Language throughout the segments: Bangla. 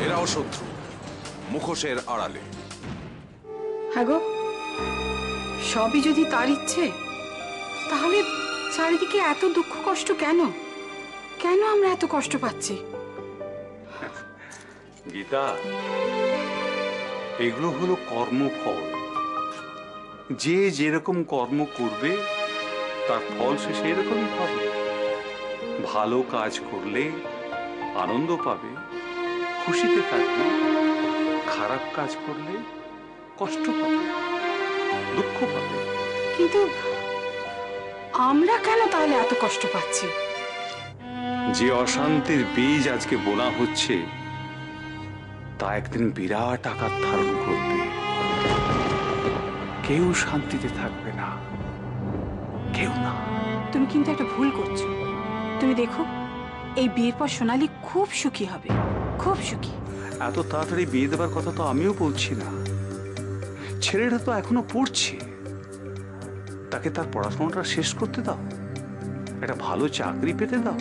এরাও শত্রু, মুখোশের আড়ালে। হ্যাঁ গো, সবই যদি তার ইচ্ছে, তাহলে চারিদিকে এত দুঃখ কষ্ট কেন? কেন আমরা এত কষ্ট পাচ্ছি? গীতা, এগুলো হলো কর্মফল। যে যেরকম কর্ম করবে তার ফল সে সেরকমই পাবে। ভালো কাজ করলে আনন্দ পাবে, খুশিতে থাকবে। খারাপ কাজ করলে কষ্ট পাবে, দুঃখ পাবে। কিন্তু আমরা কেন তাহলে এত কষ্ট পাচ্ছি? যে অশান্তির বীজ আজকে বোনা হচ্ছে তা একদিন বিরাট আকার ধারণ করবে। কেউ শান্তিতে থাকবে না, কেউ না। তুমি কিন্তু একটা ভুল করছো। তুমি দেখো, এই বিয়ের পর সোনালি খুব সুখী হবে, খুব সুখী। এত তাড়াতাড়ি বিয়ে দেবার কথা তো আমিও বলছি না। ছেলেটা তো এখনো পড়ছে, তাকে তার পড়াশোনাটা শেষ করতে দাও, একটা ভালো চাকরি পেতে দাও,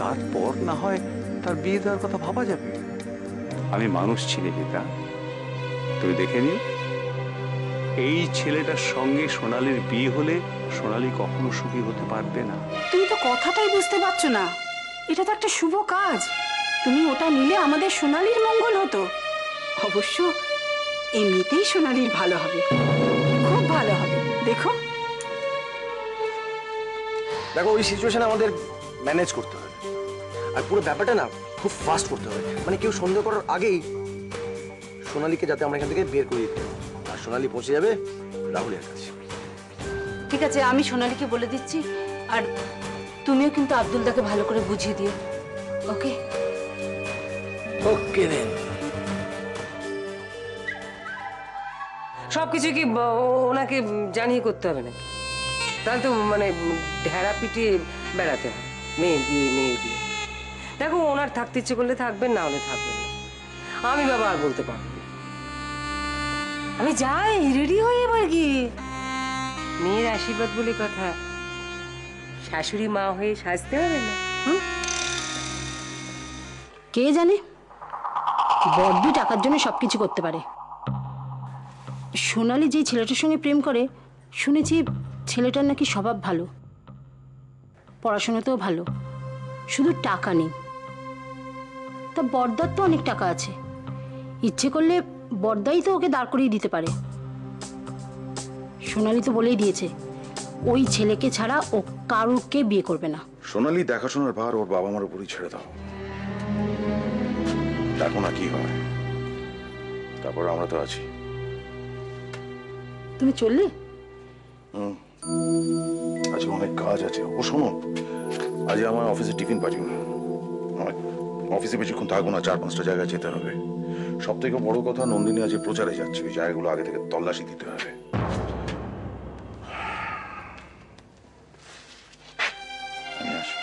তারপর না হয় তার বিয়ে দেওয়ার কথা ভাবা যাবে। আমি মানুষ ছিলে গীতা, তুমি দেখে নিও, এই ছেলেটার সঙ্গে সোনালির বিয়ে হলে সোনালি কখনো সুখী হতে পারবে না। তুমি তো কথাটাই বুঝতে পারছো না। এটা তো একটা শুভ কাজ। তুমি ওটা নিলে আমাদের সোনালির মঙ্গল হতো। অবশ্য এমনিতেই সোনালির ভালো হবে, খুব ভালো হবে। দেখো দেখো, ওই সিচুয়েশনে আমাদের ম্যানেজ করতে হবে, আর পুরো ব্যাপারটা না খুব ফাস্ট করতে হবে। মানে কেউ সন্দেহ করার আগেই সোনালীকে যাতে আমরা এখান থেকে বের করে দিতে পারি, আর সোনালী পৌঁছে যাবে রাহুলের কাছে। ঠিক আছে, আমি সোনালীকে বলে দিচ্ছি, আর তুমিও কিন্তু আব্দুলদাকে ভালো করে বুঝিয়ে দিও। ওকে ওকে দেন। সবকিছু কি ওনাকে জানিয়ে করতে হবে নাকি? তাহলে তো মানে ঢেড়া পিটিয়ে বেড়াতে হয়। মেয়ে বিয়ে, মেয়ে বিয়ে। দেখো, ওনার থাকতে ইচ্ছে করলে থাকবেন, না হলে থাকবেন না। আমি বাবা আর বলতে পারবো না। আমি যাই, রেডি হয়ে এবার গিয়ে। মেয়ের আশীর্বাদ বলে কথা, শাশুড়ি মা হয়ে সাজতে হবে না? কে জানে, বড্ড টাকার জন্য সবকিছু করতে পারে। সোনালি যে ছেলেটার সঙ্গে প্রেম করে, শুনেছি ছেলেটার নাকি স্বভাব ভালো, পড়াশোনাতেও ভালো, শুধু টাকা নেই। তা বড়দার তো অনেক টাকা আছে, ইচ্ছে করলে বড়দাই তো ওকে দাঁড় করিয়ে দিতে পারে। সোনালি তো বলেই দিয়েছে ওই ছেলেকে ছাড়া ও কারুকে বিয়ে করবে না। সোনালি দেখাশোনার ভার ওর বাবা মার উপরই ছেড়ে দাও, দেখো না কি হয়, তারপর আমরা তো আছি। তুমি চললে? আজকে অনেক কাজ আছে। ও শোনো, আজ আমার অফিসে টিফিন পাঠিও না। আমার অফিসে বেশিক্ষণ থাকবো না, 4-5টা জায়গায় যেতে হবে। সব থেকে বড় কথা, নন্দিনী আজ প্রচারে যাচ্ছে, ওই জায়গাগুলো আগে থেকে তল্লাশি দিতে হবে। আমি আসি।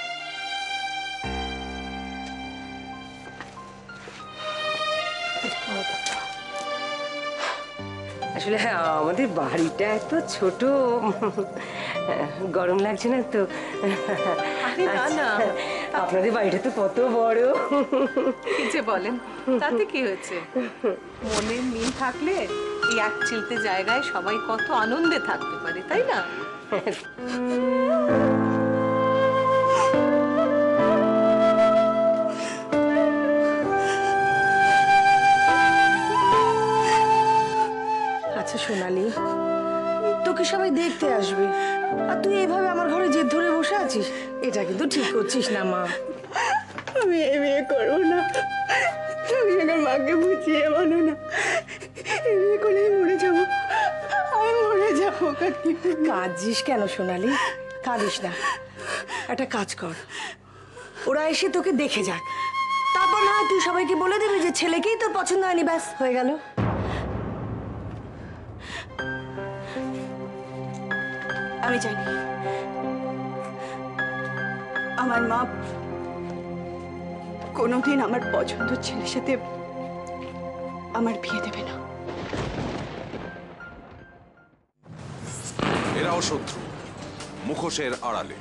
আসলে আমাদের বাড়িটা এত ছোট, গরম লাগছে না তো? না, আপনাদের বাড়িটা তো কত বড়। কি যে বলেন, তাতে কি হয়েছে? মনের মিল থাকলে এই এক চিলতে জায়গায় সবাই কত আনন্দে থাকতে পারে, তাই না? আচ্ছা সোনালি, তোকে সবাই দেখতে আসবে, আর তুই এভাবে আমার ঘরে জেদ ধরে বসে আছিস, এটা কিন্তু ঠিক করছিস না মা। আমি বিয়ে করবো না। তুমি আমার মাকে বুঝিয়ে বলো না, বিয়ে করে মরে যাবো, আমি মরে যাবো। কাঁদছিস কেন সোনালি? কাঁদিস না, একটা কাজ কর, ওরা এসে তোকে দেখে যাক, তারপর না তুই সবাইকে বলে দিবি যে ছেলেকেই তোর পছন্দ হয়নি, ব্যাস হয়ে গেল। আমি জানি আমার মা কোনোদিন আমার পছন্দের ছেলের সাথে আমার বিয়ে দেবে না। এরাও শত্রু, মুখোশের আড়ালে।